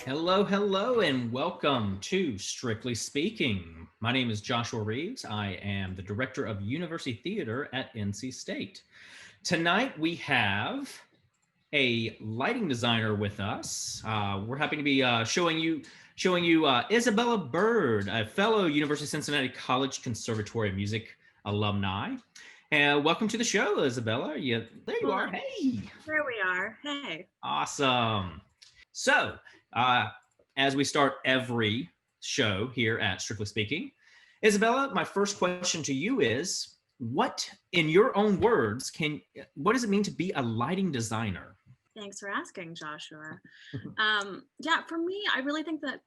Hello, hello, and welcome to Strictly Speaking. My name is Joshua Reaves. I am the Director of University Theater at NC State. Tonight we have a lighting designer with us. We're happy to be showing you Isabella Byrd, a fellow University of Cincinnati College Conservatory of Music alumni. And welcome to the show, Isabella. There you are. Well, Hey. there we are. Hey. Awesome. So, uh, as we start every show here at Strictly Speaking, Isabella, my first question to you is, what, in your own words, what does it mean to be a lighting designer? Thanks for asking, Joshua. Yeah, for me, I really think that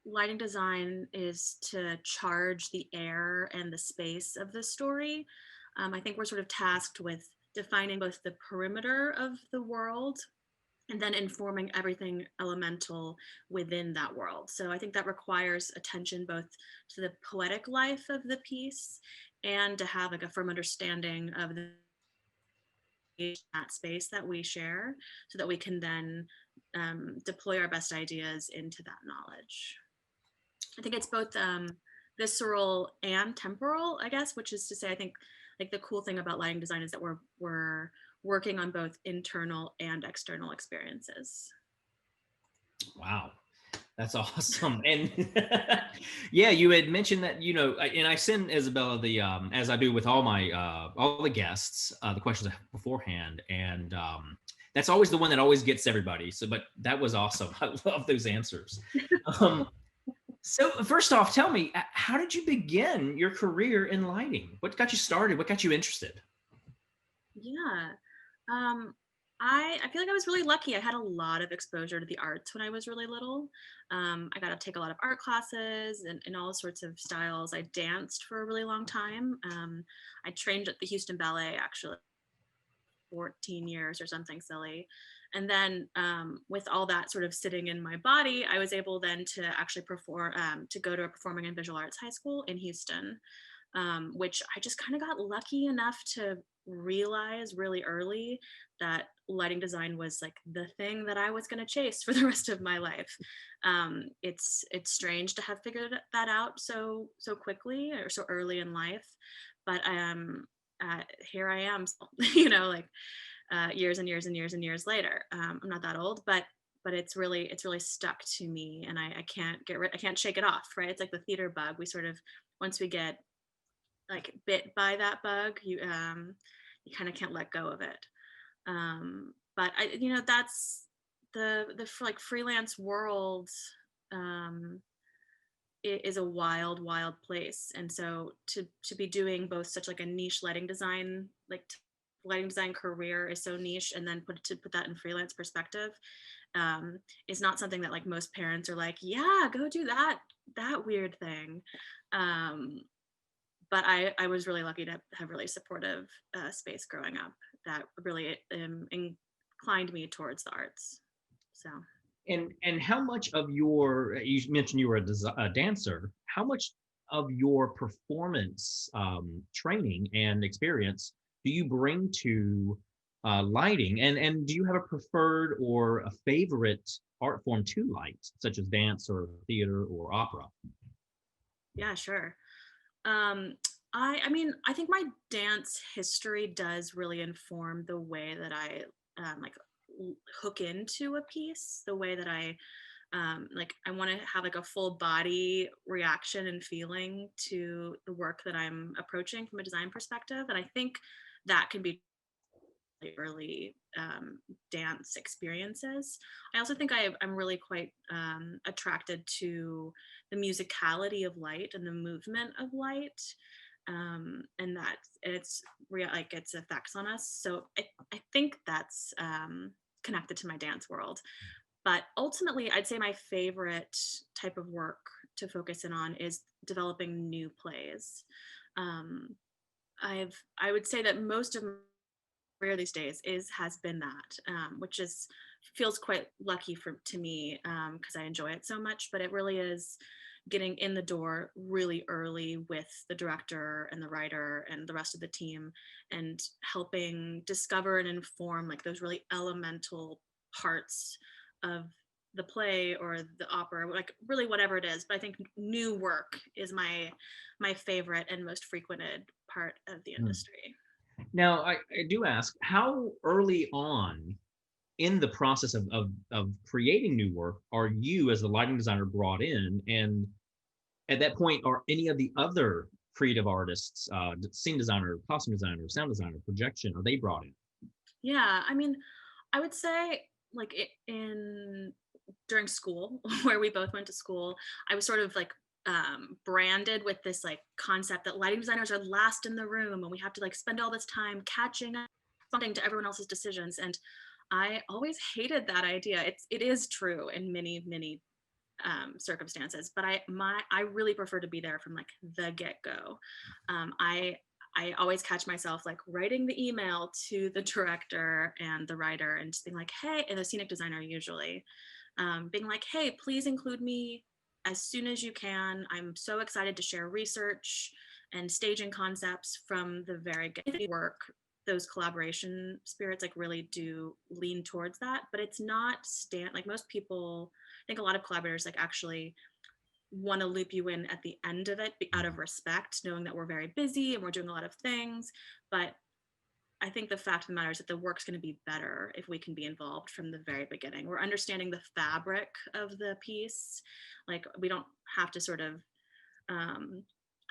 lighting design is to charge the air and the space of the story. I think we're sort of tasked with defining both the perimeter of the world and then informing everything elemental within that world. So I think that requires attention both to the poetic life of the piece and to have like a firm understanding of that space that we share so that we can then deploy our best ideas into that knowledge. I think it's both visceral and temporal, I guess, which is to say, I think like the cool thing about lighting design is that we're working on both internal and external experiences. Wow. That's awesome. And yeah, you had mentioned that, and I send Isabella as I do with all the guests, the questions beforehand. And that's always the one that always gets everybody. So, but that was awesome. I love those answers. Um, so first off, tell me, how did you begin your career in lighting? What got you started? What got you interested? Yeah. Um, I feel like I was really lucky. I had a lot of exposure to the arts when I was really little. I got to take a lot of art classes and all sorts of styles. I danced for a really long time. I trained at the Houston Ballet actually 14 years or something silly. And then with all that sort of sitting in my body, I was able then to actually perform, to go to a performing and visual arts high school in Houston, which I just kind of got lucky enough to realize really early that lighting design was like the thing that I was going to chase for the rest of my life. It's strange to have figured that out so quickly or so early in life, but here I am, like years and years and years and years later. I'm not that old, but it's really stuck to me, and I can't I can't shake it off. Right? It's like the theater bug. We sort of once we get like bit by that bug, you kind of can't let go of it. But that's the like freelance world. Um, it is a wild place, and so to be doing both such like a niche lighting design lighting design career is so niche, and then put that in freelance perspective is not something that like most parents are like, yeah, go do that weird thing. um but I was really lucky to have really supportive space growing up that really inclined me towards the arts. So And how much of you mentioned you were a dancer, how much of your performance training and experience do you bring to lighting? And do you have a preferred or a favorite art form to light, such as dance or theater or opera? yeah, sure. um I mean, I think my dance history does really inform the way that I like hook into a piece, the way that I like I want to have like a full body reaction and feeling to the work that I'm approaching from a design perspective, and I think that can be early dance experiences. I also think I'm really quite attracted to the musicality of light and the movement of light, and that it's real, like its effects on us. So I think that's connected to my dance world. But ultimately, I'd say my favorite type of work to focus in on is developing new plays. Um, I would say that most of my career these days has been that, which is feels quite lucky for to me because I enjoy it so much. But it really is getting in the door really early with the director and the writer and the rest of the team, and helping discover and inform like those really elemental parts of the play or the opera, like really whatever it is. But I think new work is my favorite and most frequented part of the Mm. industry. Now, I do ask, how early on in the process of creating new work are you as the lighting designer brought in? And at that point, are any of the other creative artists, scene designer, costume designer, sound designer, projection, are they brought in? Yeah, I mean, I would say like in during school where we both went to school, I was sort of like branded with this like concept that lighting designers are last in the room and we have to like spend all this time catching up, responding to everyone else's decisions. And I always hated that idea. It is true in many circumstances, but I really prefer to be there from like the get go. I always catch myself like writing the email to the director and the writer and just being like, hey, and the scenic designer usually, being like, hey, please include me as soon as you can. I'm so excited to share research and staging concepts from the very work. Those collaboration spirits like really do lean towards that, but it's not like most people. I think a lot of collaborators like actually want to loop you in at the end of it out of respect, knowing that we're very busy and we're doing a lot of things. But I think the fact of the matter is that the work's going to be better if we can be involved from the very beginning. We're understanding the fabric of the piece. Like we don't have to sort of um,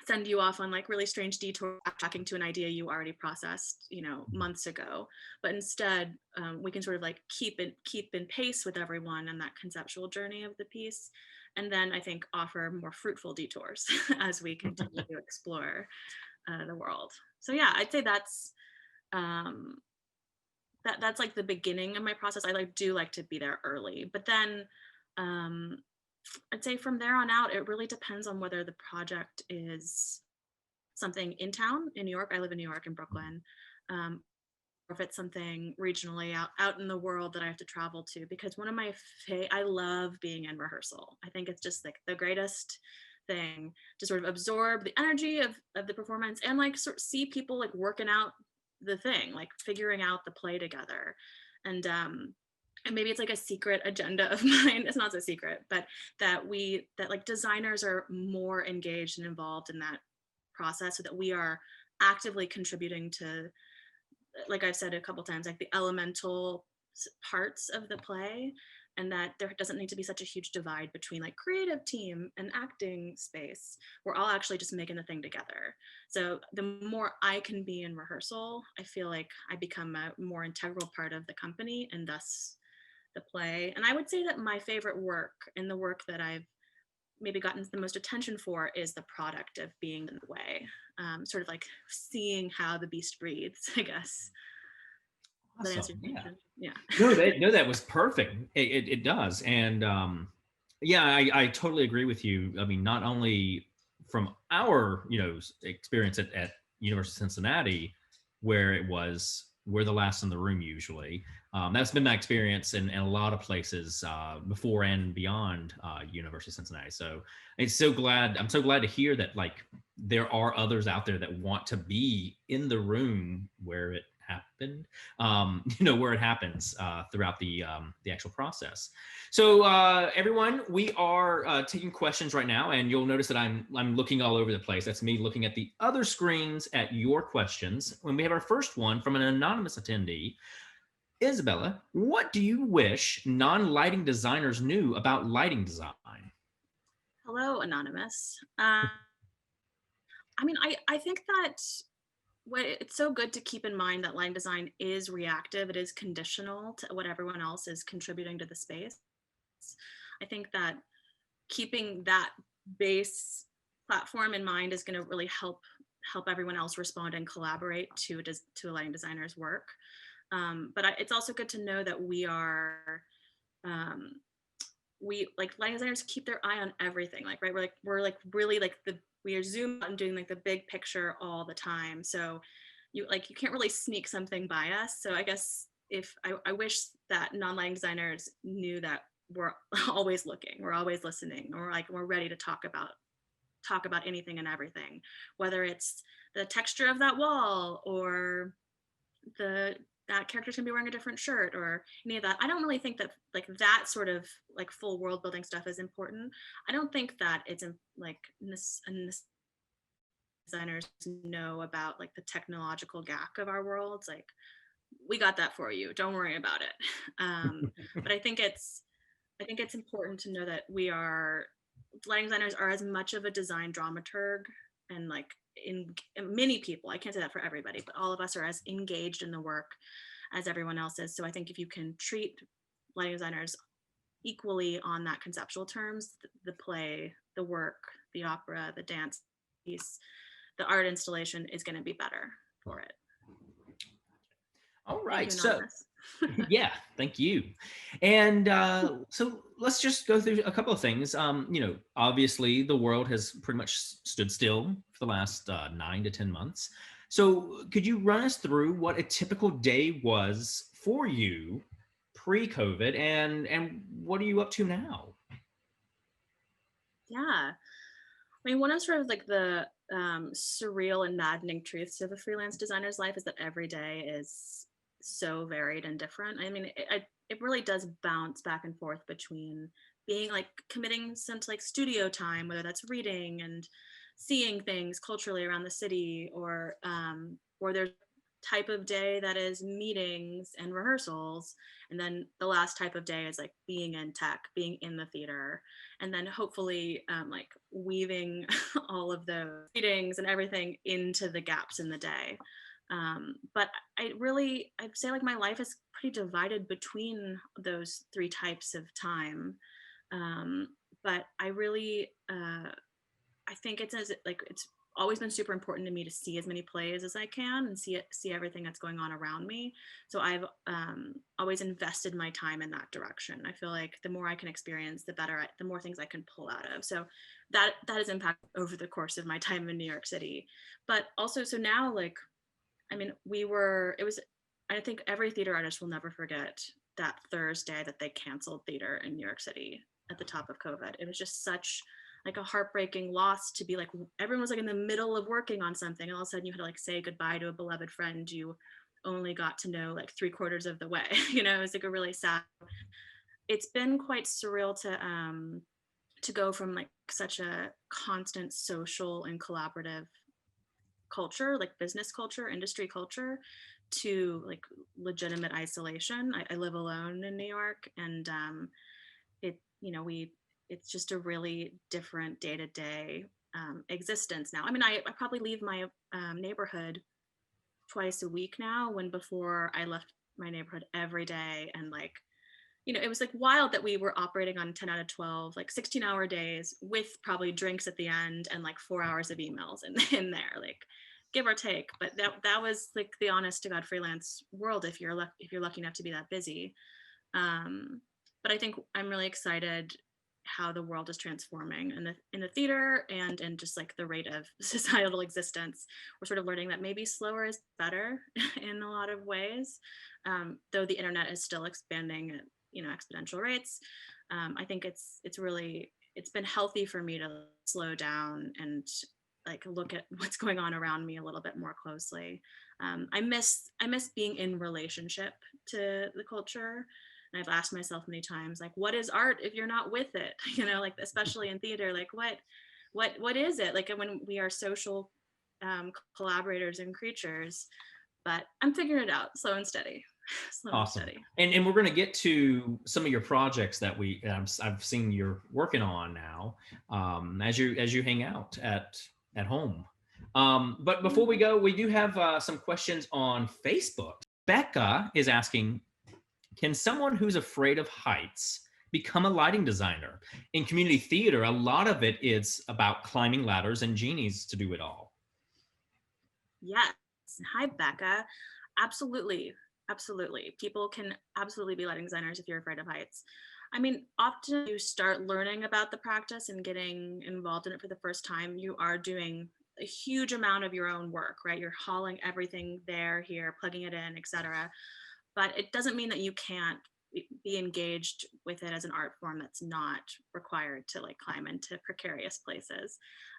send you off on like really strange detours tracking to an idea you already processed, months ago. But instead, we can sort of like keep in pace with everyone and that conceptual journey of the piece, and then I think offer more fruitful detours as we continue to explore the world. So yeah, I'd say um, that's like the beginning of my process. I do like to be there early, but then um, I'd say from there on out, it really depends on whether the project is something in town in New York. I live in New York in Brooklyn. Or if it's something regionally out in the world that I have to travel to, because one of my I love being in rehearsal. I think it's just like the greatest thing to sort of absorb the energy of the performance and like sort of see people like working out the thing, like figuring out the play together. And maybe it's like a secret agenda of mine. It's not so secret, but that like designers are more engaged and involved in that process so that we are actively contributing to, like I've said a couple times, like the elemental parts of the play, and that there doesn't need to be such a huge divide between like creative team and acting space. We're all actually just making the thing together. So the more I can be in rehearsal, I feel like I become a more integral part of the company and thus the play. And I would say that my favorite work and the work that I've maybe gotten the most attention for is the product of being in the way, sort of like seeing how the beast breathes, I guess. That Awesome. answers your Yeah. question. Yeah. No, that was perfect. It does. And yeah, I totally agree with you. I mean, not only from our, experience at University of Cincinnati, where it was, we're the last in the room usually. That's been my experience in a lot of places before and beyond University of Cincinnati. So I'm so glad to hear that like there are others out there that want to be in the room where it happened, where it happens throughout the actual process. So everyone, we are taking questions right now, and you'll notice that I'm looking all over the place. That's me looking at the other screens at your questions. When we have our first one from an anonymous attendee, Isabella, what do you wish non-lighting designers knew about lighting design? Hello, Anonymous. I mean, I think that it's so good to keep in mind that line design is reactive. It is conditional to what everyone else is contributing to the space. I think that keeping that base platform in mind is going to really help everyone else respond and collaborate to a lighting designer's work. But it's also good to know that um, we like lighting designers keep their eye on everything. Like right, we're like really like we are zoomed out and doing like the big picture all the time. So you can't really sneak something by us. So I guess if I wish that non-lighting designers knew that we're always looking, we're always listening, or like we're ready to talk about anything and everything, whether it's the texture of that wall or the that character's gonna be wearing a different shirt or any of that. I don't really think that like that sort of like full world building stuff is important. I don't think that it's like designers know about like the technological gap of our worlds. Like we got that for you. Don't worry about it. But I think it's important to know that we are lighting designers are as much of a design dramaturg and like in many people. I can't say that for everybody, but all of us are as engaged in the work as everyone else is. So I think if you can treat lighting designers equally on that conceptual terms, the play, the work, the opera, the dance piece, the art installation is going to be better for it. All Thank right. you, So, Anonymous. yeah, thank you. And so let's just go through a couple of things. Obviously, the world has pretty much stood still for the last 9 to 10 months. So, could you run us through what a typical day was for you pre-COVID, and what are you up to now? Yeah. I mean, one of sort of like the surreal and maddening truths of a freelance designer's life is that every day is so varied and different. I mean, it really does bounce back and forth between being like committing some to like studio time, whether that's reading and seeing things culturally around the city, or there's type of day that is meetings and rehearsals, and then the last type of day is like being in tech, being in the theater, and then hopefully like weaving all of those meetings and everything into the gaps in the day. But I'd say like my life is pretty divided between those three types of time. Um, but I think it's always been super important to me to see as many plays as I can and see everything that's going on around me. So I've always invested my time in that direction. I feel like the more I can experience, the more things I can pull out of. So that has impacted over the course of my time in New York City. But also, so now like, I mean, I think every theater artist will never forget that Thursday that they canceled theater in New York City at the top of COVID. It was just such like a heartbreaking loss to be like, everyone was like in the middle of working on something and all of a sudden you had to like say goodbye to a beloved friend you only got to know like 3/4 of the way. It was like a really sad. It's been quite surreal to go from like such a constant social and collaborative culture, like business culture, industry culture, to like legitimate isolation. I live alone in New York, and it you know we it's just a really different day to day existence now. I mean, I probably leave my neighborhood twice a week now, when before I left my neighborhood every day, and like it was like wild that we were operating on 10 out of 12 like 16-hour days with probably drinks at the end and like 4 hours of emails in there, like give or take. But that was like the honest to god freelance world if you're lucky enough to be that busy. But I think I'm really excited how the world is transforming in the theater and in just like the rate of societal existence. We're sort of learning that maybe slower is better in a lot of ways, though the internet is still expanding at exponential rates. I think it's been healthy for me to slow down and like look at what's going on around me a little bit more closely. I miss being in relationship to the culture. And I've asked myself many times, like, what is art if you're not with it? Like especially in theater, like what is it? Like when we are social collaborators and creatures, but I'm figuring it out slow and steady. Slow and Awesome. steady. And we're going to get to some of your projects that I've seen you're working on now, as you hang out at home. But before we go, we do have some questions on Facebook. Becca is asking, can someone who's afraid of heights become a lighting designer? In community theater, a lot of it is about climbing ladders and genies to do it all. Yes. Hi, Becca. Absolutely. Absolutely. People can absolutely be lighting designers if you're afraid of heights. I mean, often you start learning about the practice and getting involved in it for the first time, you are doing a huge amount of your own work, right? You're hauling everything there, here, plugging it in, etc. But it doesn't mean that you can't be engaged with it as an art form that's not required to like climb into precarious places.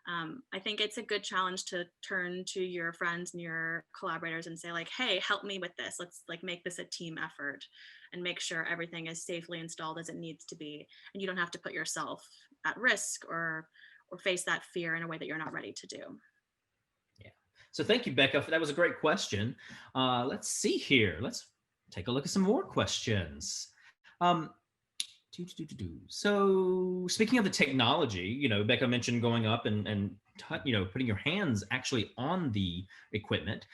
I think it's a good challenge to turn to your friends and your collaborators and say like, hey, help me with this. Let's like make this a team effort and make sure everything is safely installed as it needs to be. And you don't have to put yourself at risk or face that fear in a way that you're not ready to do. Yeah. So thank you, Becca. That was a great question. Let's see here. Let's take a look at some more questions. Um, so speaking of the technology, Becca mentioned going up and putting your hands actually on the equipment.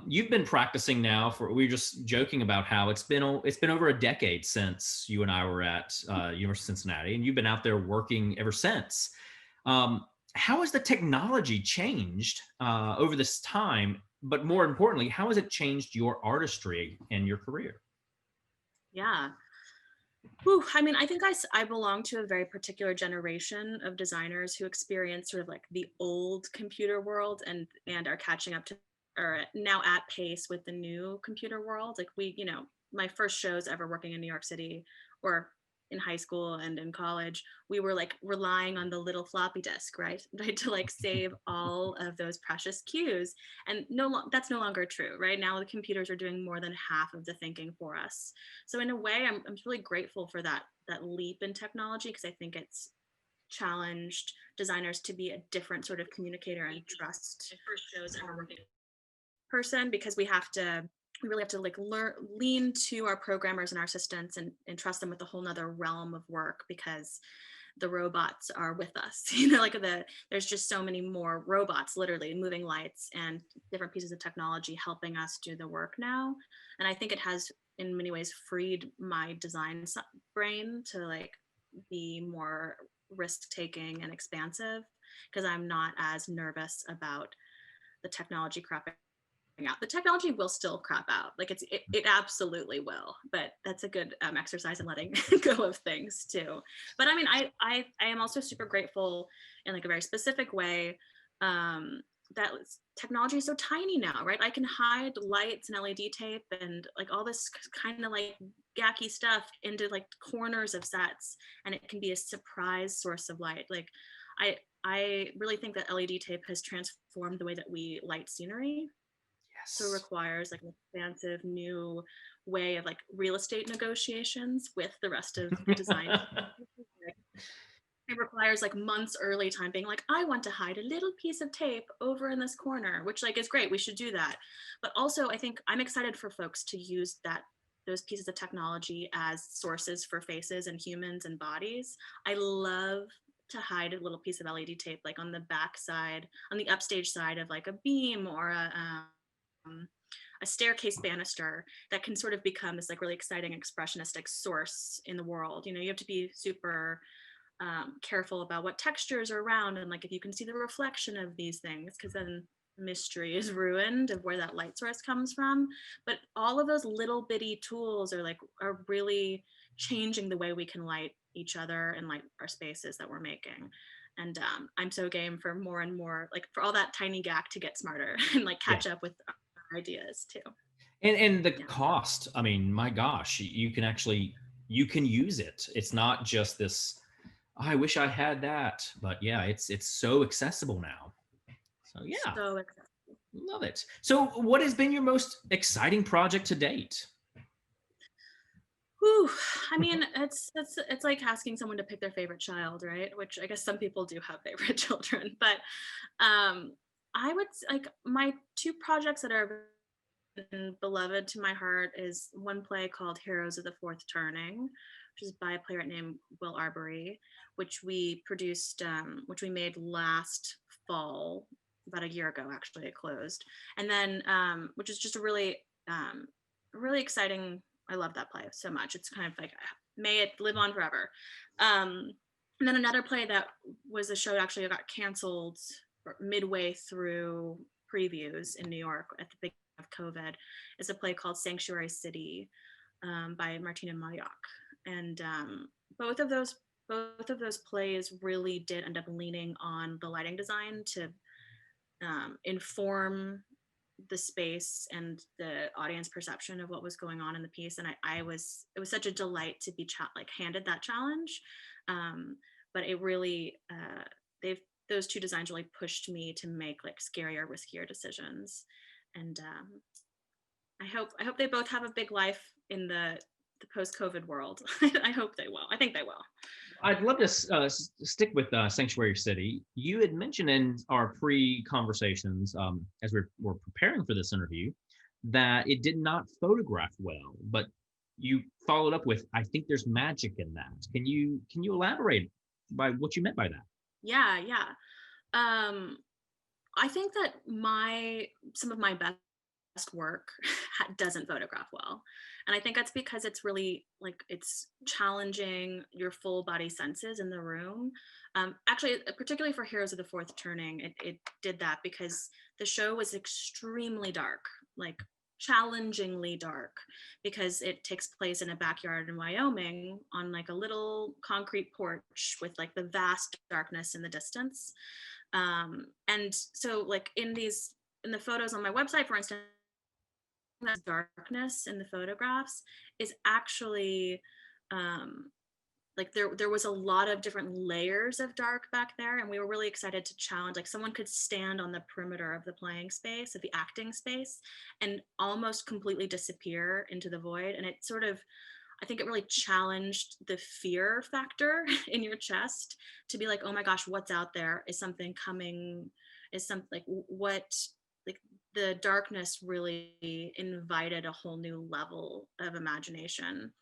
You've been practicing now for. We were just joking about how it's been over a decade since you and I were at University of Cincinnati, and you've been out there working ever since. How has the technology changed over this time? But more importantly, how has it changed your artistry and your career? Yeah. Whew, I mean, I think I belong to a very particular generation of designers who experience sort of like the old computer world and are catching up to or now at pace with the new computer world. Like my first shows ever working in New York City or in high school and in college, we were like relying on the little floppy disk, right? Right, to like save all of those precious cues. And that's no longer true, right? Now the computers are doing more than half of the thinking for us. So in a way, I'm really grateful for that leap in technology because I think it's challenged designers to be a different sort of communicator and trust person because we really have to like lean to our programmers and our assistants and trust them with a whole nother realm of work because the robots are with us. Like there's just so many more robots, literally moving lights and different pieces of technology helping us do the work now. And I think it has in many ways freed my design brain to like be more risk taking and expansive because I'm not as nervous about the technology crapping out. The technology will still crap out. Like it absolutely will, but that's a good exercise in letting go of things too. But I mean, I am also super grateful in like a very specific way that technology is so tiny now, right? I can hide lights and LED tape and like all this kind of like gacky stuff into like corners of sets, and it can be a surprise source of light. Like I really think that LED tape has transformed the way that we light scenery. So it Yes. requires like an expansive new way of like real estate negotiations with the rest of the design. It requires like months early time being like, I want to hide a little piece of tape over in this corner, which like is great. We should do that. But also I think I'm excited for folks to use those pieces of technology as sources for faces and humans and bodies. I love to hide a little piece of LED tape like on the back side, on the upstage side of like a beam or a staircase banister that can sort of become this like really exciting expressionistic source in the world. You have to be super careful about what textures are around and like if you can see the reflection of these things because then mystery is ruined of where that light source comes from. But all of those little bitty tools are really changing the way we can light each other and light our spaces that we're making. And I'm so game for more and more like for all that tiny gack to get smarter and like Yeah. catch up with our ideas too. And the Yeah. cost, I mean, my gosh, you can use it. It's not just this, I wish I had that, but yeah, it's so accessible now. So yeah, So excited. love it. So what has been your most exciting project to date? Whew. I mean, it's like asking someone to pick their favorite child, right? Which I guess some people do have favorite children, but I would like my two projects that are beloved to my heart is one play called Heroes of the Fourth Turning, which is by a playwright named Will Arbery, which we produced, which we made last fall, about a year ago. Actually, it closed, and then which is just really exciting. I love that play so much. It's kind of like may it live on forever. And then another play that was a show that actually got canceled midway through previews in New York at the beginning of COVID is a play called Sanctuary City by Martina Malyak. And both of those plays really did end up leaning on the lighting design to inform the space and the audience perception of what was going on in the piece. And it was such a delight to be like handed that challenge. But it really, those two designs really pushed me to make like scarier, riskier decisions. And I hope they both have a big life in the post-COVID world. I hope they will. I think they will. I'd love to stick with Sanctuary City. You had mentioned in our pre-conversations, as we're preparing for this interview, that it did not photograph well, but you followed up with, "I think there's magic in that." Can you elaborate by what you meant by that? Yeah. I think that some of my best work doesn't photograph well, and I think that's because it's really like it's challenging your full body senses in the room. Actually, particularly for Heroes of the Fourth Turning, it did that because the show was extremely dark, like challengingly dark, because it takes place in a backyard in Wyoming on like a little concrete porch with like the vast darkness in the distance. And so like in the photos on my website, for instance, that darkness in the photographs is actually like there was a lot of different layers of dark back there, and we were really excited to challenge, like someone could stand on the perimeter of the playing space, of the acting space, and almost completely disappear into the void. And it sort of, I think it really challenged the fear factor in your chest to be like, oh my gosh, what's out there? Is something coming? Is something like what, like the darkness really invited a whole new level of imagination.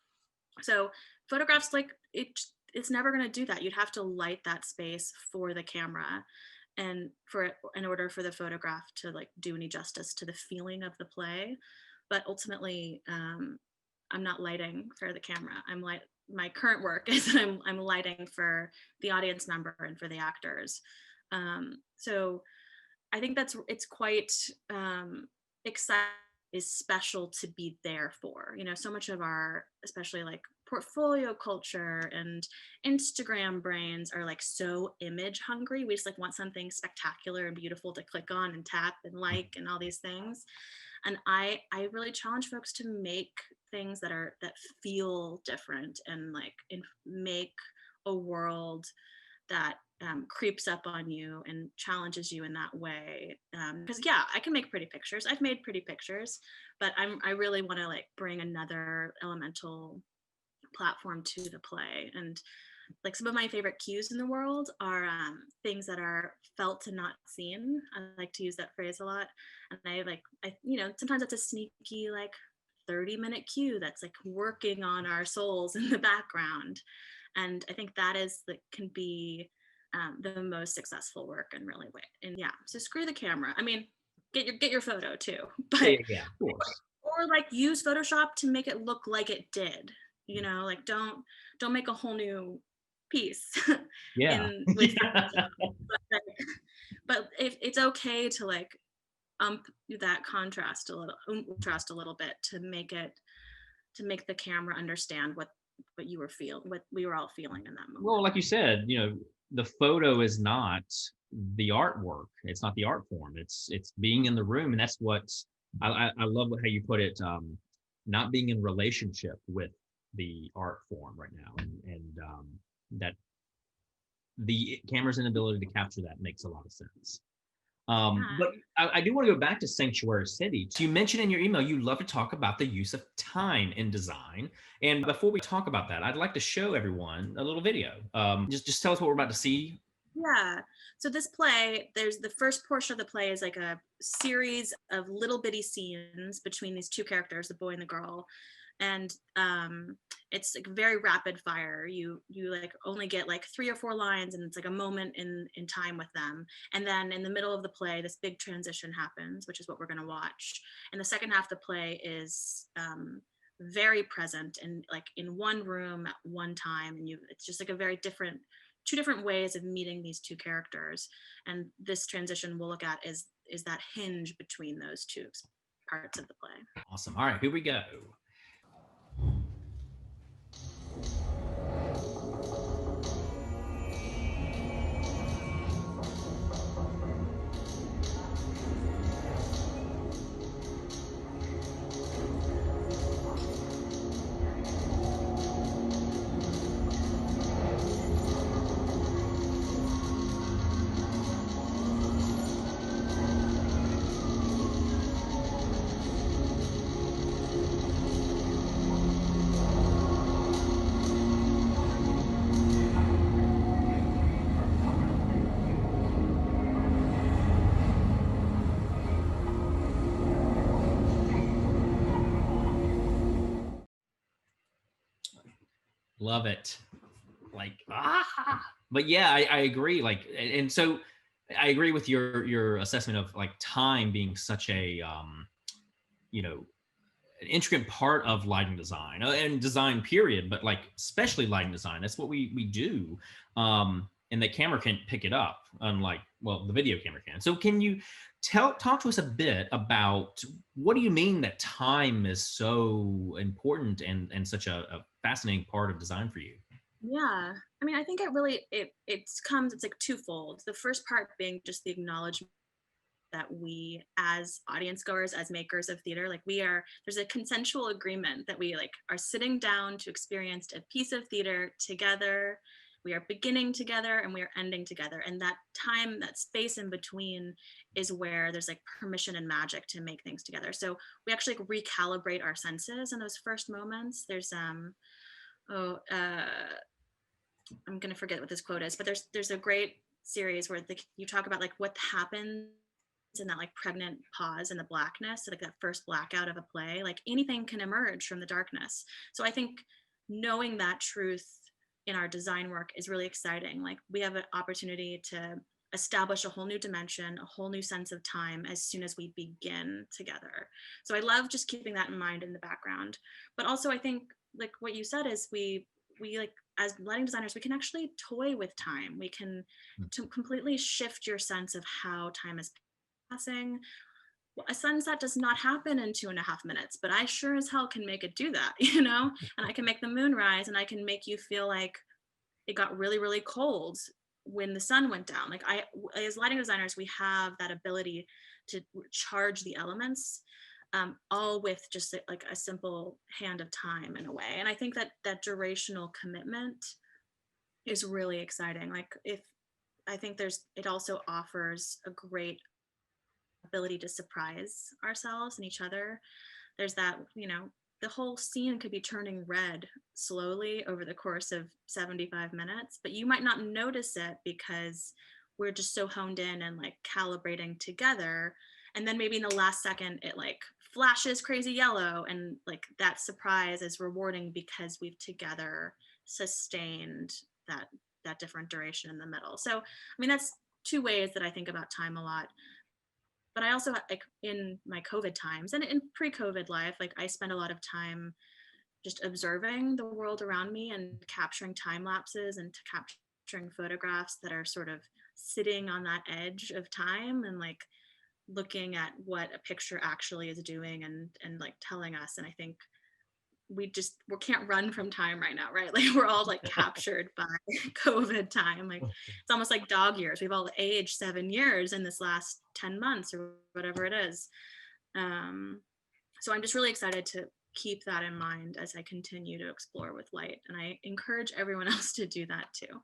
So photographs, like it's never going to do that. You'd have to light that space for the camera, and in order for the photograph to like do any justice to the feeling of the play. But ultimately, I'm not lighting for the camera. My current work is that I'm lighting for the audience member and for the actors. So I think it's quite exciting, is special to be there for. So much of our, especially like portfolio culture and Instagram brains are like so image hungry. We just like want something spectacular and beautiful to click on and tap and like and all these things. And I really challenge folks to make things that feel different and like make a world that creeps up on you and challenges you in that way. Because yeah, I can make pretty pictures. I've made pretty pictures, but I really want to like bring another elemental platform to the play. And like some of my favorite cues in the world are things that are felt and not seen. I like to use that phrase a lot. And I sometimes it's a sneaky like 30-minute cue that's like working on our souls in the background. And I think that can be the most successful work and really way. And yeah, so screw the camera. I mean, get your photo too, but Yeah, of course. or like use Photoshop to make it look like it did. Like don't make a whole new piece. Yeah. But if it's okay to like that contrast a little bit to make the camera understand what you were feeling, what we were all feeling in that moment. Well, like you said, the photo is not the artwork. It's not the art form. It's being in the room, and that's what I love how you put it. Not being in relationship with the art form right now, and that the camera's inability to capture that makes a lot of sense. But I do want to go back to Sanctuary City. So you mentioned in your email you love to talk about the use of time in design. And before we talk about that, I'd like to show everyone a little video. Just tell us what we're about to see. Yeah. So this play, there's the first portion of the play is like a series of little bitty scenes between these two characters, the boy and the girl. And it's like very rapid fire. You like only get like 3 or 4 lines, and it's like a moment in time with them. And then in the middle of the play, this big transition happens, which is what we're going to watch. And the second half of the play is very present and like in one room at one time. And it's just like two different ways of meeting these two characters. And this transition we'll look at is that hinge between those two parts of the play. Awesome. All right, here we go. Love it. Like, but yeah, I agree. Like, and so I agree with your assessment of like time being such a you know, an intricate part of lighting design and design period, but like especially lighting design. That's what we do. And the camera can pick it up, unlike, well, the video camera can. So can you talk to us a bit about what do you mean that time is so important and such a fascinating part of design for you? Yeah. I mean, I think it really it's like twofold. The first part being just the acknowledgement that we as audience goers, as makers of theater, like there's a consensual agreement that we like are sitting down to experience a piece of theater together. We are beginning together and we are ending together. And that time, that space in between is where there's like permission and magic to make things together. So we actually like recalibrate our senses in those first moments. There's oh I'm gonna forget what this quote is, but there's a great series where you talk about like what happens in that like pregnant pause in the blackness, so like that first blackout of a play. Like anything can emerge from the darkness. So I think knowing that truth in our design work is really exciting. Like we have an opportunity to establish a whole new dimension, a whole new sense of time as soon as we begin together. So I love just keeping that in mind in the background. But also I think like what you said is we like as lighting designers, we can actually toy with time. We can to completely shift your sense of how time is passing. Well, a sunset does not happen in 2.5 minutes, but I sure as hell can make it do that, you know? And I can make the moon rise and I can make you feel like it got really, really cold when the sun went down. Like as lighting designers, we have that ability to charge the elements, all with just like a simple hand of time in a way. And I think that that durational commitment is really exciting. Like if I think it also offers a great ability to surprise ourselves and each other. There's that, you know, the whole scene could be turning red slowly over the course of 75 minutes, but you might not notice it because we're just so honed in and like calibrating together. And then maybe in the last second, it like flashes crazy yellow. And like that surprise is rewarding because we've together sustained that different duration in the middle. So, I mean, that's two ways that I think about time a lot. But I also like in my COVID times and in pre-COVID life, like I spend a lot of time just observing the world around me and capturing time lapses and capturing photographs that are sort of sitting on that edge of time and like looking at what a picture actually is doing and like telling us. And I think we can't run from time right now, right? Like we're all like captured by COVID time. Like it's almost like dog years. We've all aged 7 years in this last 10 months or whatever it is. um so I'm just really excited to keep that in mind as I continue to explore with light, and I encourage everyone else to do that too.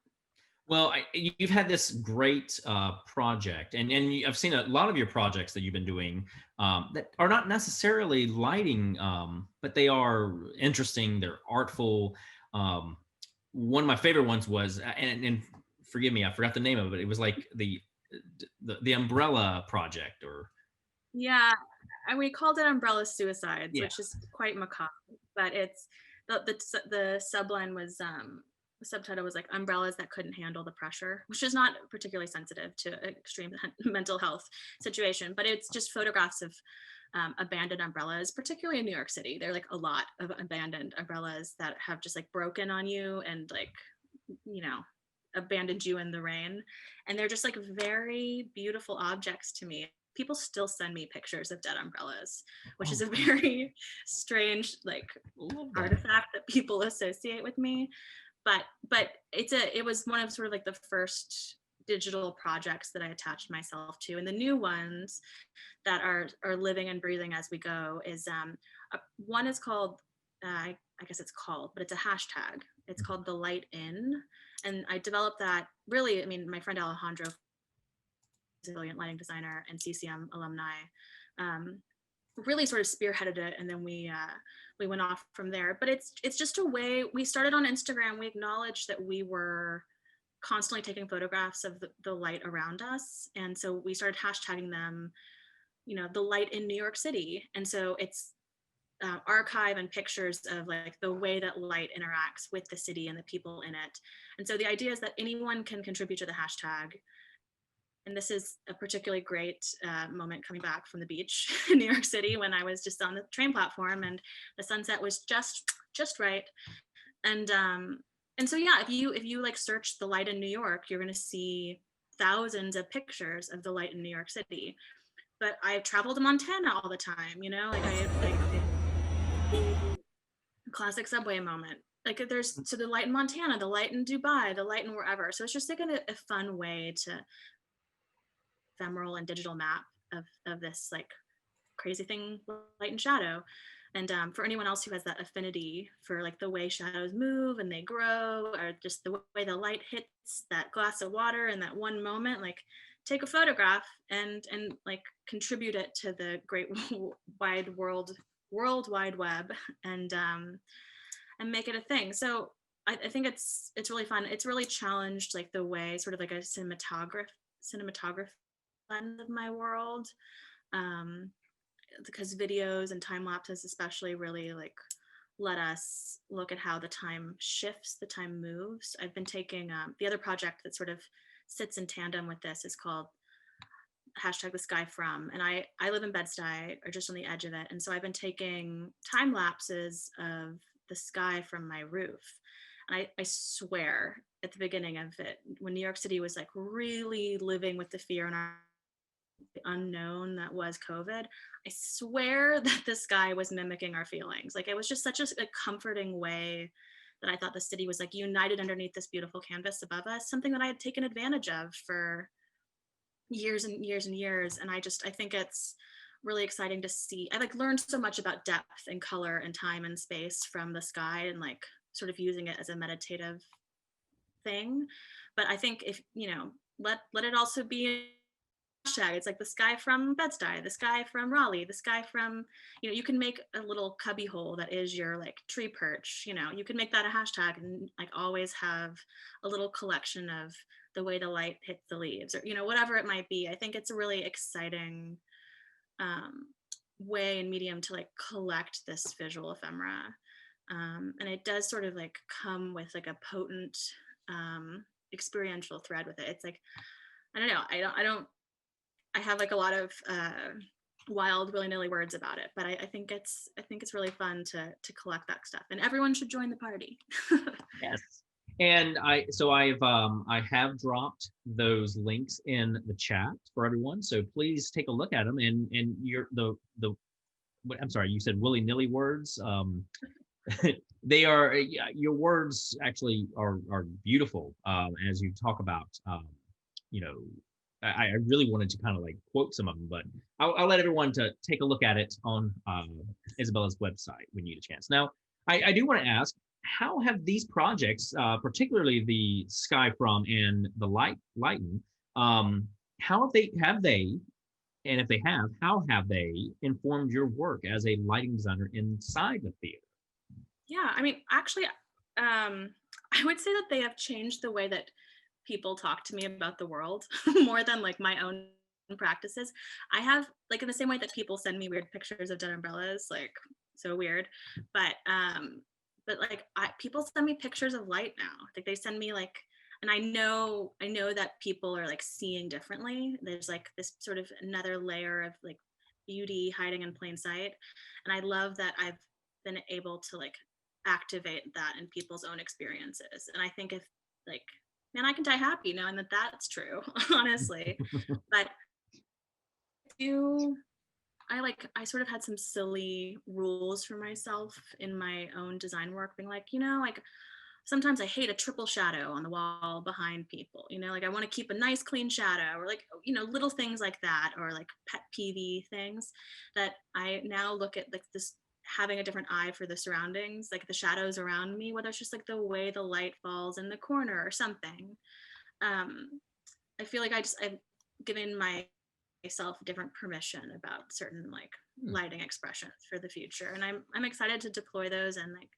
Well, you've had this great project, and I've seen a lot of your projects that you've been doing that are not necessarily lighting, but they are interesting. They're artful. Um, One of my favorite ones was, and forgive me, I forgot the name of it. It was like the umbrella project, or Yeah, and we called it umbrella suicides, yeah, which is quite macabre, but it's the subline was the subtitle was like umbrellas that couldn't handle the pressure, which is not particularly sensitive to extreme mental health situation, but it's just photographs of abandoned umbrellas, particularly in New York City. There are like a lot of abandoned umbrellas that have just like broken on you and like, you know, abandoned you in the rain. And they're just like very beautiful objects to me. People still send me pictures of dead umbrellas, which oh, is a very strange like love that. artifact that people associate with me. But it was one of sort of like the first digital projects that I attached myself to. And the new ones that are living and breathing as we go is one is called I guess it's called, but it's a hashtag. It's called the light in, and I developed that really. I mean, my friend Alejandro, is a brilliant lighting designer and CCM alumni, um, really sort of spearheaded it, and then we went off from there. But it's just a way. We started on Instagram. We acknowledged that we were constantly taking photographs of the light around us, and so we started hashtagging them, you know, the light in New York City. And so it's archive and pictures of like the way that light interacts with the city and the people in it. And so the idea is that anyone can contribute to the hashtag. And this is a particularly great moment coming back from the beach in New York City when I was just on the train platform and the sunset was just right. And so yeah, if you like search the light in New York, you're going to see thousands of pictures of the light in New York City. But I've traveled to Montana all the time, you know, like I like classic subway moment. Like there's so the light in Montana, the light in Dubai, the light in wherever. So it's just like a fun way to ephemeral and digital map of this like crazy thing, light and shadow. And for anyone else who has that affinity for like the way shadows move and they grow, or just the way the light hits that glass of water in that one moment, like take a photograph and like contribute it to the great wide world wide web, and make it a thing. So I think it's really fun. It's really challenged like the way sort of like a cinematography lens of my world. Um, because videos and time lapses especially really like let us look at how the time shifts, the time moves. I've been taking the other project that sort of sits in tandem with this is called hashtag the sky from, and I live in Bed-Stuy or just on the edge of it, and so I've been taking time lapses of the sky from my roof. And I swear at the beginning of it, when New York City was like really living with the fear and our unknown that was COVID, I swear that the sky was mimicking our feelings. Like it was just such a comforting way that I thought the city was like united underneath this beautiful canvas above us, something that I had taken advantage of for years and years and years. And I think it's really exciting to see. I like learned so much about depth and color and time and space from the sky and like sort of using it as a meditative thing. But I think if, you know, let it also be hashtag. It's like the sky from Bed-Stuy, the sky from Raleigh, the sky from, you know, you can make a little cubby hole that is your like tree perch, you know, you can make that a hashtag and like always have a little collection of the way the light hits the leaves or, you know, whatever it might be. I think it's a really exciting way and medium to like collect this visual ephemera. And it does sort of like come with like a potent experiential thread with it. It's like, I don't know, I have like a lot of wild willy-nilly words about it, but I think it's really fun to collect that stuff, and everyone should join the party. Yes. And I have dropped those links in the chat for everyone. So please take a look at them. And I'm sorry, you said willy-nilly words. They are your words actually are beautiful as you talk about you know I really wanted to kind of like quote some of them, but I'll let everyone to take a look at it on Isabella's website when you get a chance. Now, I do want to ask, how have these projects, particularly the Sky From and the Lighten, how have they, and if they have, how have they informed your work as a lighting designer inside the theater? Yeah, I mean, actually, I would say that they have changed the way that people talk to me about the world more than like my own practices. I have like in the same way that people send me weird pictures of dead umbrellas, like so weird, but like people send me pictures of light now. Like they send me like, and I know that people are like seeing differently. There's like this sort of another layer of like beauty hiding in plain sight, and I love that I've been able to like activate that in people's own experiences. And I think if like, man, I can die happy knowing that that's true, honestly. But you, I sort of had some silly rules for myself in my own design work, being like, you know, like sometimes I hate a triple shadow on the wall behind people, you know, like I want to keep a nice clean shadow, or like, you know, little things like that, or like pet peeve things that I now look at like this, having a different eye for the surroundings, like the shadows around me, whether it's just like the way the light falls in the corner or something. I feel like I've given myself different permission about certain like lighting expressions for the future, and I'm excited to deploy those. And like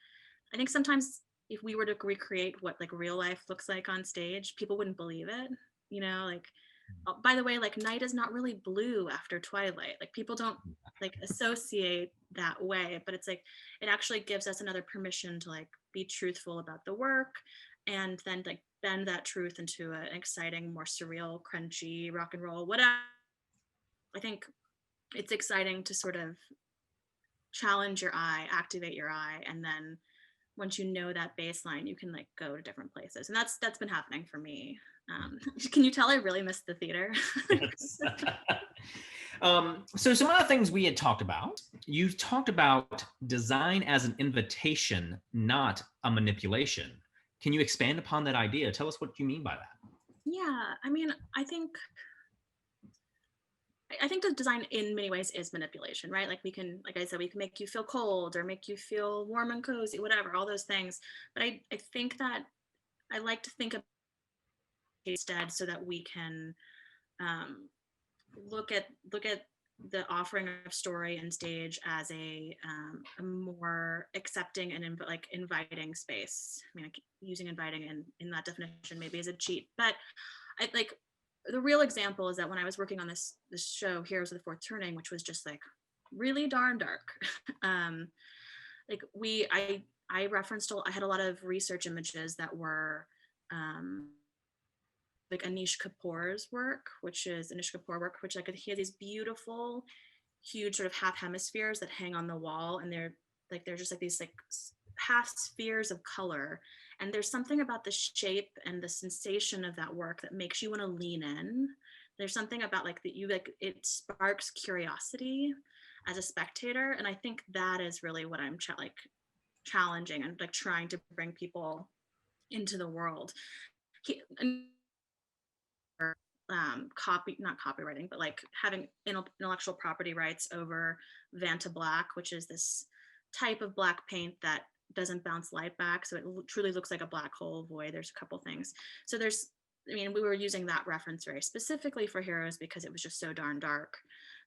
I think sometimes if we were to recreate what like real life looks like on stage, people wouldn't believe it, you know, like by the way, like night is not really blue after twilight. Like people don't like associate that way, but it's like it actually gives us another permission to like be truthful about the work and then like bend that truth into an exciting, more surreal, crunchy rock and roll, whatever. I think it's exciting to sort of challenge your eye, activate your eye, and then once you know that baseline, you can like go to different places, and that's been happening for me. Can you tell I really miss the theater? Yes. So some other things we had talked about. You talked about design as an invitation, not a manipulation. Can you expand upon that idea? Tell us what you mean by that. Yeah, I mean, I think the design in many ways is manipulation, right? Like we can, like I said, we can make you feel cold or make you feel warm and cozy, whatever, all those things. But I think that I like to think of it instead so that we can um, look at the offering of story and stage as a more accepting and like inviting space. I mean, using inviting in that definition maybe is a cheat, but I like the real example is that when I was working on this show, Heroes of the Fourth Turning, which was just like really darn dark. um, like I referenced I had a lot of research images that were um, like Anish Kapoor's work, which is Anish Kapoor work, which like he has these beautiful, huge sort of half hemispheres that hang on the wall, and they're just like these like half spheres of color. And there's something about the shape and the sensation of that work that makes you want to lean in. There's something about like that you like it sparks curiosity as a spectator, and I think that is really what I'm like challenging and like trying to bring people into the world. He, not copywriting, but like having intellectual property rights over Vanta Black, which is this type of black paint that doesn't bounce light back, so it truly looks like a black hole void. There's a couple things. So I mean, we were using that reference very specifically for Heroes because it was just so darn dark.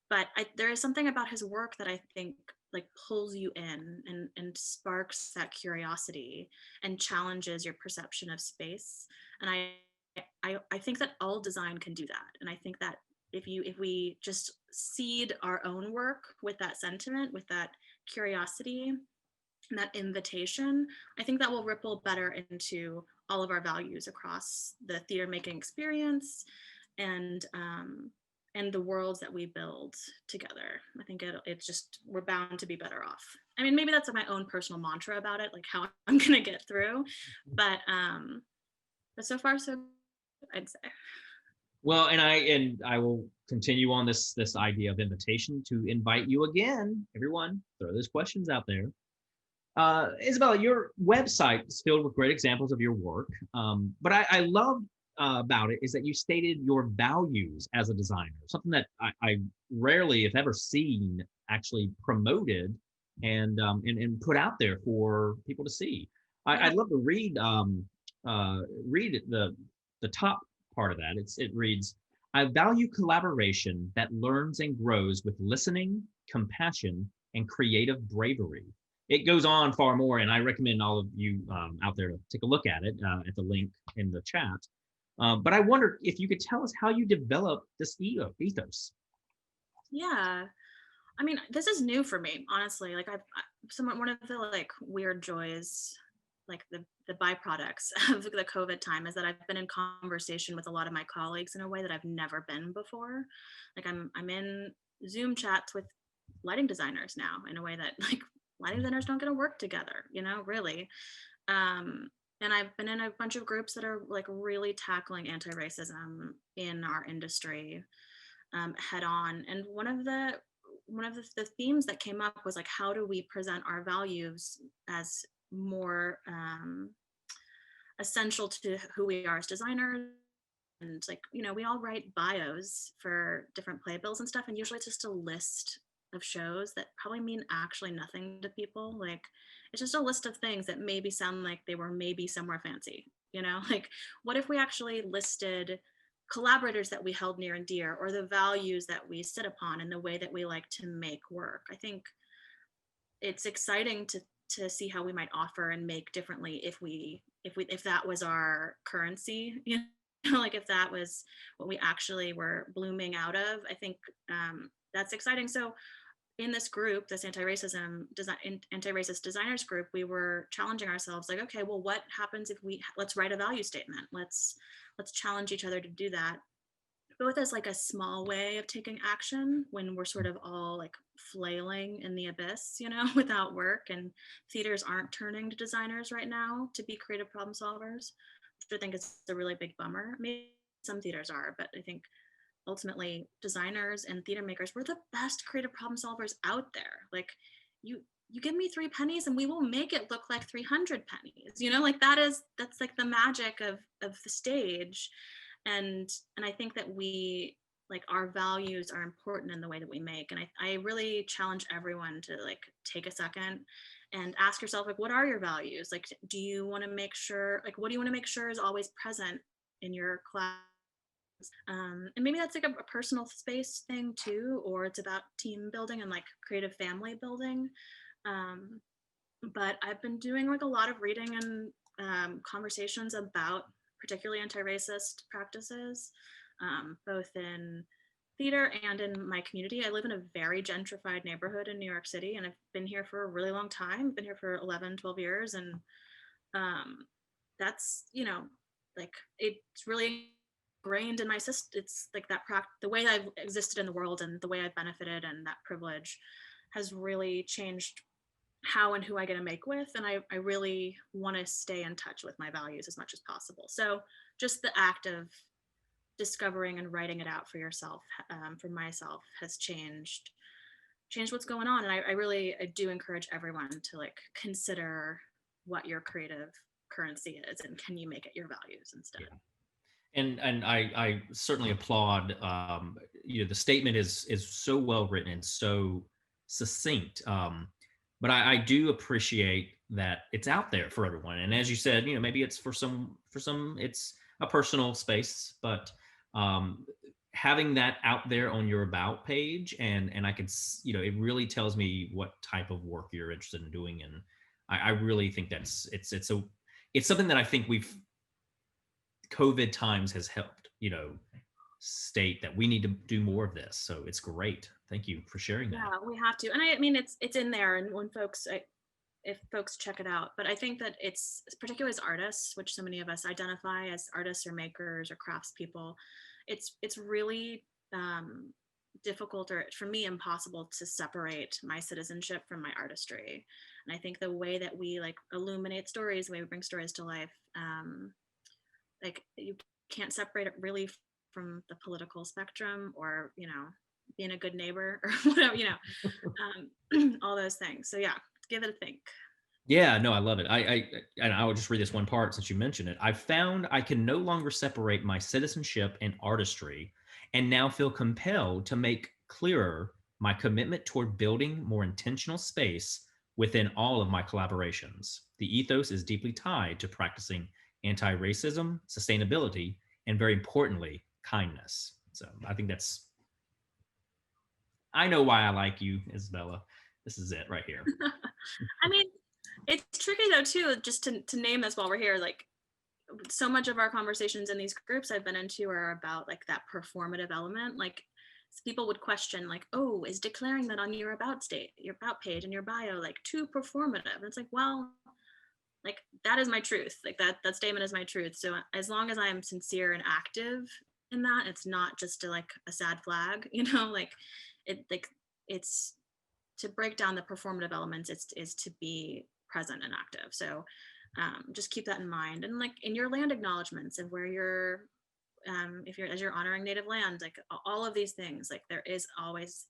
But there is something about his work that I think like pulls you in and sparks that curiosity and challenges your perception of space. And I think that all design can do that. And I think that if we just seed our own work with that sentiment, with that curiosity and that invitation, I think that will ripple better into all of our values across the theater making experience and the worlds that we build together. I think it's just we're bound to be better off. I mean, maybe that's my own personal mantra about it, like how I'm gonna get through, but so far so I'd say. Well, and I will continue on this idea of invitation to invite you again, everyone. Throw those questions out there. Isabella, your website is filled with great examples of your work. But I love about it is that you stated your values as a designer, something that I rarely, if ever, seen actually promoted and put out there for people to see. Yeah. I'd love to read the top part of that. It reads, "I value collaboration that learns and grows with listening, compassion, and creative bravery." It goes on far more, and I recommend all of you out there to take a look at it at the link in the chat. But I wonder if you could tell us how you developed this ethos. Yeah. I mean, this is new for me, honestly. Like one of the like weird joys, like the byproducts of the COVID time is that I've been in conversation with a lot of my colleagues in a way that I've never been before. Like I'm in Zoom chats with lighting designers now in a way that like lighting designers don't get to work together, really. Um, and I've been in a bunch of groups that are like really tackling anti-racism in our industry head on. And one of the themes that came up was like, how do we present our values as more essential to who we are as designers? And like, we all write bios for different playbills and stuff, and usually it's just a list of shows that probably mean actually nothing to people. Like, it's just a list of things that maybe sound like they were maybe somewhere fancy, like what if we actually listed collaborators that we held near and dear, or the values that we sit upon and the way that we like to make work? I think it's exciting to see how we might offer and make differently if that was our currency, like if that was what we actually were blooming out of. I think that's exciting. So in this group, this anti-racist designers group, we were challenging ourselves like, okay, well, what happens if let's write a value statement. Let's challenge each other to do that, both as like a small way of taking action when we're sort of all like flailing in the abyss, without work, and theaters aren't turning to designers right now to be creative problem solvers, which I think is a really big bummer. Maybe some theaters are, but I think ultimately designers and theater makers, we're the best creative problem solvers out there. Like you give me 3 pennies and we will make it look like 300 pennies, like that's like the magic of the stage. And I think that we, like, our values are important in the way that we make. And I really challenge everyone to like take a second and ask yourself, like, what are your values? Like, do you want to make sure, like, what do you want to make sure is always present in your class? And maybe that's like a personal space thing too, or it's about team building and like creative family building. Um, but I've been doing like a lot of reading and conversations about particularly anti-racist practices, both in theater and in my community. I live in a very gentrified neighborhood in New York City, and I've been here for a really long time. I've been here for 11, 12 years. And um, that's, like, it's really ingrained in my system. It's like that the way I've existed in the world and the way I've benefited, and that privilege has really changed how and who I get to make with. And I really want to stay in touch with my values as much as possible. So just the act of discovering and writing it out for yourself, for myself, has changed what's going on. And I do encourage everyone to like consider what your creative currency is and can you make it your values instead. Yeah. And I certainly applaud. The statement is so well written and so succinct. But I do appreciate that it's out there for everyone. And as you said, maybe it's for some it's a personal space, but having that out there on your about page, and I could, it really tells me what type of work you're interested in doing. And I really think it's something that I think COVID times has helped, state that we need to do more of this. So it's great. Thank you for sharing that. Yeah, we have to. And I mean, it's in there. And when if folks check it out, but I think that it's particularly as artists, which so many of us identify as artists or makers or craftspeople, it's really difficult, or for me impossible, to separate my citizenship from my artistry. And I think the way that we like illuminate stories, the way we bring stories to life, like you can't separate it really from the political spectrum, or being a good neighbor or whatever, all those things. So yeah, give it a think. Yeah, no, I love it. And I will just read this one part since you mentioned it. I found I can no longer separate my citizenship and artistry, and now feel compelled to make clearer my commitment toward building more intentional space within all of my collaborations. The ethos is deeply tied to practicing anti-racism, sustainability, and very importantly, kindness. So I think I know why I like you, Isabella. This is it right here. I mean, it's tricky though too, just to name this while we're here. Like, so much of our conversations in these groups I've been into are about like that performative element. Like, people would question like, oh, is declaring that on your about page and your bio like too performative? And it's like, well, like, that is my truth. Like, that statement is my truth. So as long as I am sincere and active in that, it's not just like a sad flag, like it's to break down the performative elements. Is to be present and active. So just keep that in mind. And like in your land acknowledgements and where you're, if you're, as you're honoring native land, like all of these things, like there is always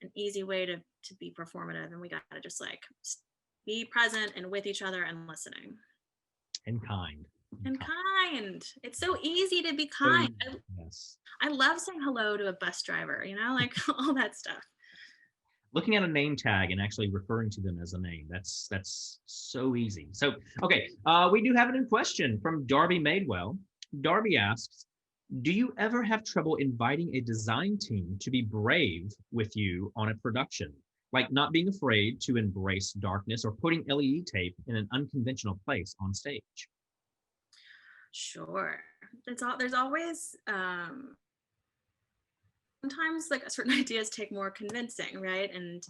an easy way to be performative, and we got to just like be present and with each other and listening. And kind. It's so easy to be kind. Yes. I love saying hello to a bus driver, like all that stuff. Looking at a name tag and actually referring to them as a name, that's so easy. So, okay, we do have a new question from Darby Madewell. Darby asks, do you ever have trouble inviting a design team to be brave with you on a production? Like not being afraid to embrace darkness or putting LED tape in an unconventional place on stage? Sure. There's always sometimes like certain ideas take more convincing, right? And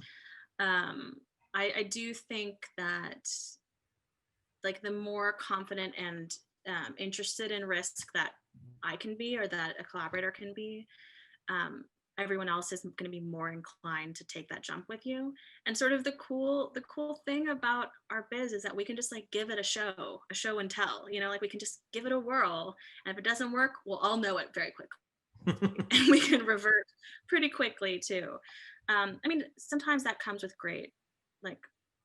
um, I do think that like the more confident and interested in risk that I can be or that a collaborator can be, um, everyone else is going to be more inclined to take that jump with you. And sort of the cool thing about our biz is that we can just like give it a show and tell, you know, like we can just give it a whirl, and if it doesn't work, we'll all know it very quickly and we can revert pretty quickly too. I mean, sometimes that comes with great like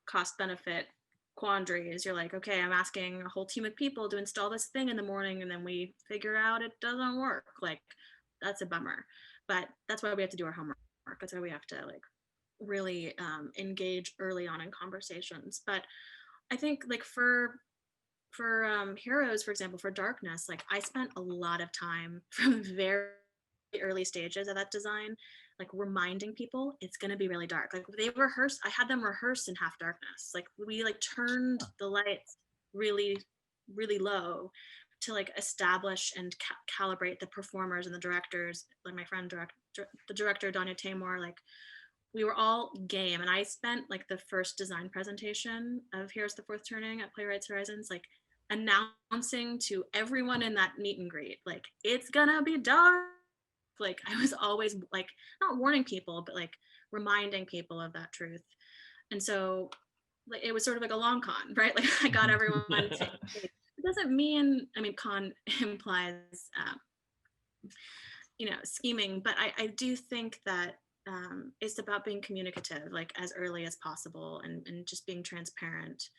cost benefit quandaries. You're like, okay, I'm asking a whole team of people to install this thing in the morning, and then we figure out it doesn't work. Like, that's a bummer. But that's why we have to do our homework. That's why we have to like really engage early on in conversations. But I think like for heroes, for example, for darkness, like I spent a lot of time from very early stages of that design, like reminding people it's going to be really dark. Like they rehearsed, I had them rehearse in half darkness. Like we like turned the lights really really low to like establish and calibrate the performers and the directors, like my friend the director Danya Tamor. Like we were all game, and I spent like the first design presentation of Here's the Fourth Turning at Playwrights Horizons like announcing to everyone in that meet and greet like it's gonna be dark. Like I was always like not warning people but like reminding people of that truth. And so like it was sort of like a long con, right? Like I got everyone to it doesn't mean, I mean, con implies scheming, but I do think that it's about being communicative like as early as possible, and just being transparent.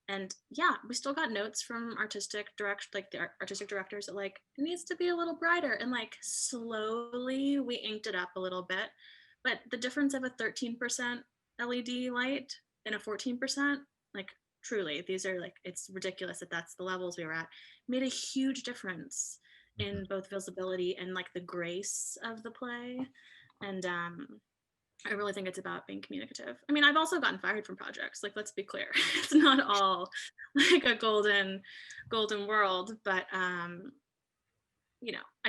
And yeah, we still got notes from artistic directors that like it needs to be a little brighter, and like slowly we inked it up a little bit. But the difference of a 13% led light and a 14%, like truly these are like, it's ridiculous that that's the levels we were at, made a huge difference in both visibility and like the grace of the play. And I really think it's about being communicative. I mean, I've also gotten fired from projects. Like, let's be clear, it's not all like a golden world. But I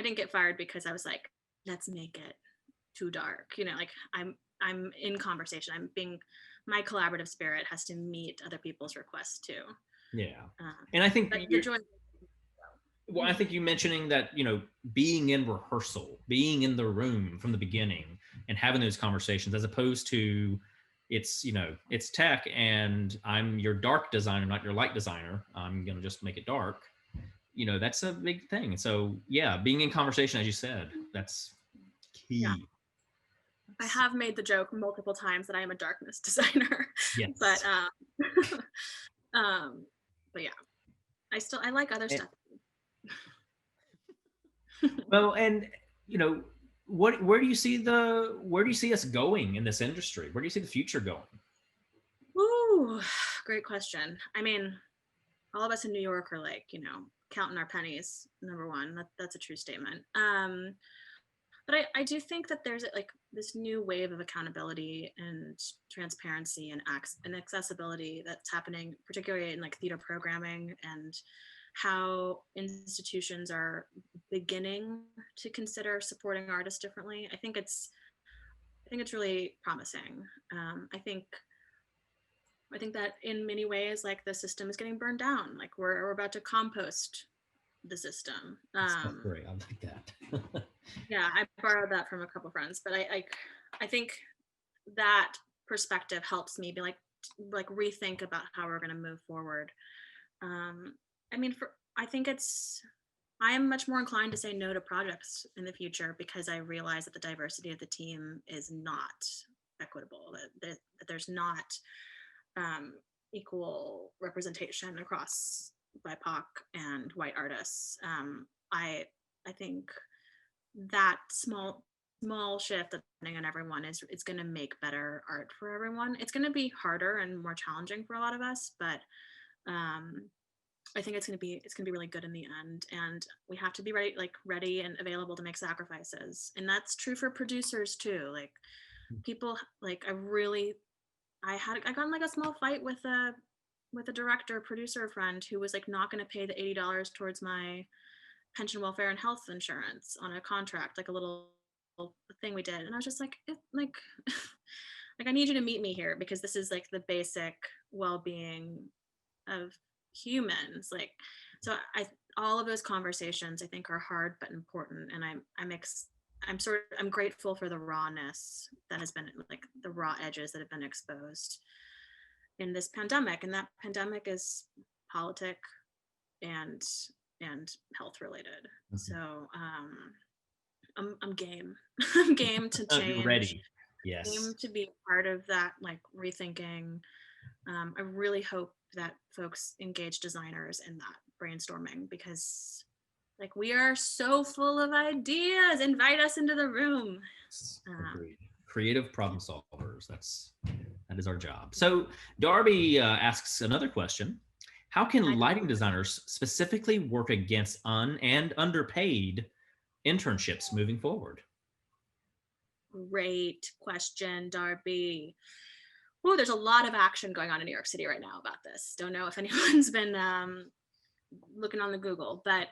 didn't get fired because I was like, let's make it too dark. Like I'm in conversation. My collaborative spirit has to meet other people's requests too. Yeah. And I think But the joy. well, I think you mentioning that, being in rehearsal, being in the room from the beginning and having those conversations, as opposed to it's tech and I'm your dark designer, not your light designer. I'm going to just make it dark. That's a big thing. So yeah, being in conversation, as you said, that's key. Yeah. I have made the joke multiple times that I am a darkness designer. Yes. But but yeah, I like other stuff. Well, and where do you see us going in this industry? Where do you see the future going? Ooh, great question. I mean, all of us in New York are like, counting our pennies, number one. That's a true statement. But I do think that there's like this new wave of accountability and transparency and accessibility that's happening, particularly in like theater programming, and how institutions are beginning to consider supporting artists differently. I think it's really promising. I think that in many ways, like the system is getting burned down. Like we're about to compost the system. That's great. I like that. Yeah, I borrowed that from a couple friends, but I think that perspective helps me be like rethink about how we're going to move forward. I mean, I think I'm much more inclined to say no to projects in the future because I realize that the diversity of the team is not equitable. That there's not equal representation across BIPOC and white artists. I think that small shift that's happening on everyone is going to make better art for everyone. It's going to be harder and more challenging for a lot of us, but I think it's going to be really good in the end. And we have to be ready and available to make sacrifices. And that's true for producers too. Like people, like I got in like a small fight with a director producer friend who was like not going to pay the $80 towards my pension, welfare, and health insurance on a contract, like a little thing we did, and I was just like, like, like I need you to meet me here because this is like the basic well-being of humans. Like, so I all of those conversations I think are hard but important, and I'm grateful for the rawness that has been like the raw edges that have been exposed in this pandemic, and that pandemic is politic and health related. Mhm. So I'm game. I'm game to You're change, ready. Yes. game to be part of that, like rethinking. I really hope that folks engage designers in that brainstorming because like we are so full of ideas. Invite us into the room. Um, Agreed. Creative problem solvers. That is our job. So Darby asks another question. How can I lighting designers specifically work against and underpaid internships moving forward? Great question, Darby. Oh, there's a lot of action going on in New York City right now about this. Don't know if anyone's been looking on the Google, but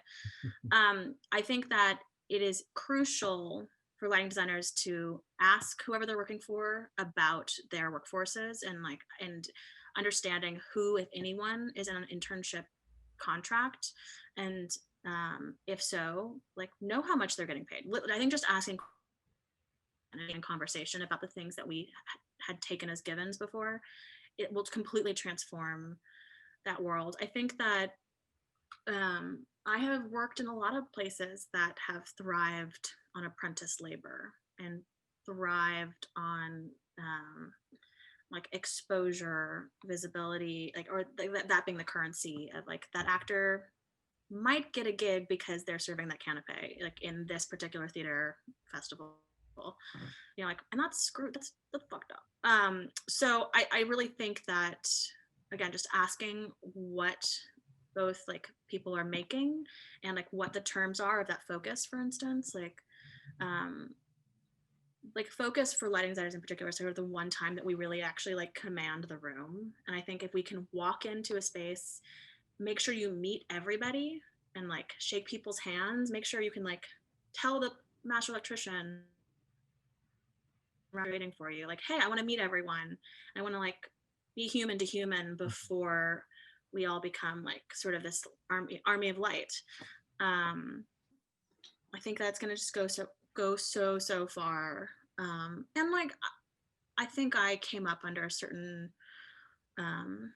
I think that it is crucial for lighting designers to ask whoever they're working for about their workforces and understanding who, if anyone, is in an internship contract, and if so, like know how much they're getting paid. I think just asking in conversation about the things that we had taken as givens before, it will completely transform that world. I think that I have worked in a lot of places that have thrived on apprentice labor and thrived on like exposure, visibility, like or that being the currency of like that actor might get a gig because they're serving that canapé, like in this particular theater festival. Like, and that's screwed. That's fucked up. So I really think that again, just asking what both like people are making and like what the terms are of that focus, for instance, um like focus for lighting designers in particular, sort of the one time that we really actually like command the room. And I think if we can walk into a space, make sure you meet everybody and like shake people's hands, make sure you can like tell the master electrician waiting for you, like, hey, I want to meet everyone, I want to like be human to human before we all become like sort of this army of light. um I think that's going to just go so far. And like I think I came up under a certain um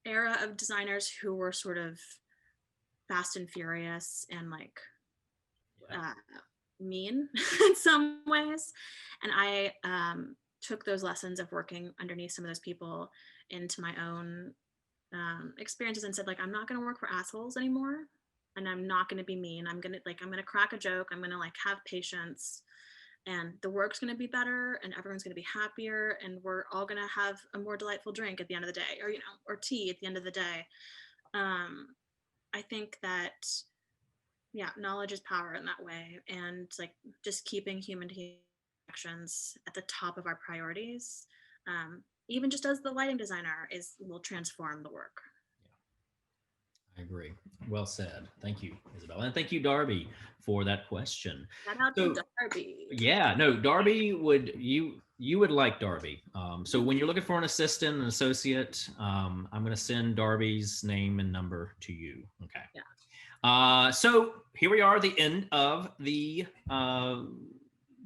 era of designers who were sort of fast and furious and like Yeah. uh, mean in some ways. And I took those lessons of working underneath some of those people into my own experiences and said, like, I'm not going to work for assholes anymore. And I'm not going to be mean. I'm going to crack a joke. I'm going to like have patience, and the work's going to be better and everyone's going to be happier. And we're all going to have a more delightful drink at the end of the day, or, or tea at the end of the day. Um, I think that yeah, knowledge is power in that way, and like just keeping human to human connections at the top of our priorities, even just as the lighting designer, is will transform the work. I agree. Well said. Thank you, Isabella. And thank you, Darby, for that question. Shout out to So Darby. yeah, no, Darby would you would like Darby. So when you're looking for an assistant, an associate, I'm going to send Darby's name and number to you. Okay. Yeah. So here we are, the end of the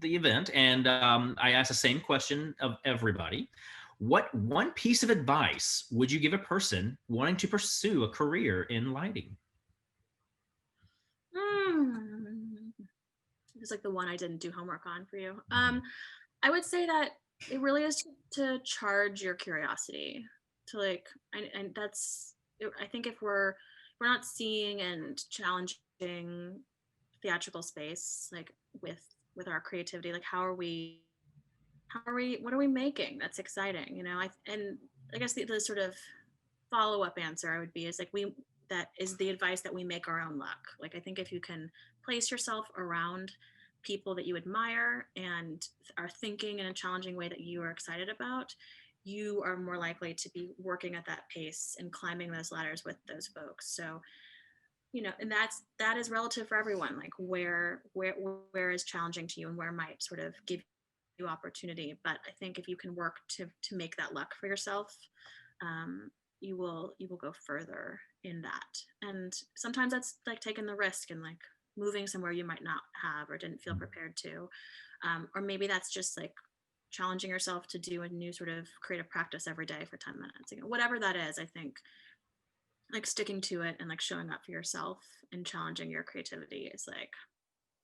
event, and I asked the same question of everybody. What one piece of advice would you give a person wanting to pursue a career in lighting? Mm. It's like the one I didn't do homework on for you. Mhm. I would say that it really is to charge your curiosity, to like, and that's, I think if we're not seeing and challenging theatrical space, like with our creativity, like what are we making that's exciting, and I guess the sort of follow-up answer I would be is like that is the advice that we make our own luck. Like I think if you can place yourself around people that you admire and are thinking in a challenging way that you are excited about, you are more likely to be working at that pace and climbing those ladders with those folks. So and that is relative for everyone. Like where is challenging to you, and where might sort of give you opportunity. But I think if you can work to make that luck for yourself, you will go further in that. And sometimes that's like taking the risk and like moving somewhere you might not have or didn't feel prepared to, or maybe that's just like challenging yourself to do a new sort of creative practice every day for 10 minutes, whatever that is. I think like sticking to it and like showing up for yourself and challenging your creativity is like,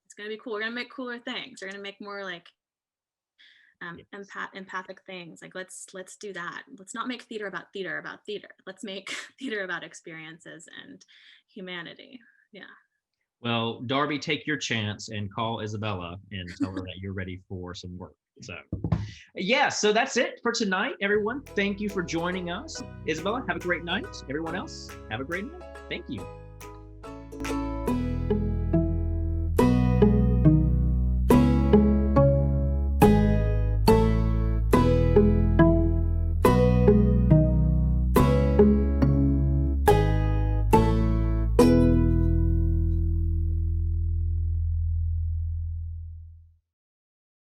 it's going to be cool. We're going to make cooler things. We're going to make more like Yes. empathic things. Like let's do that. Let's not make theater about theater. Let's make theater about experiences and humanity. Yeah. Well, Darby, take your chance and call Isabella and tell her that you're ready for some work. So, yeah, so that's it for tonight, everyone. Thank you for joining us. Isabella, have a great night. Everyone else, have a great night. Thank you.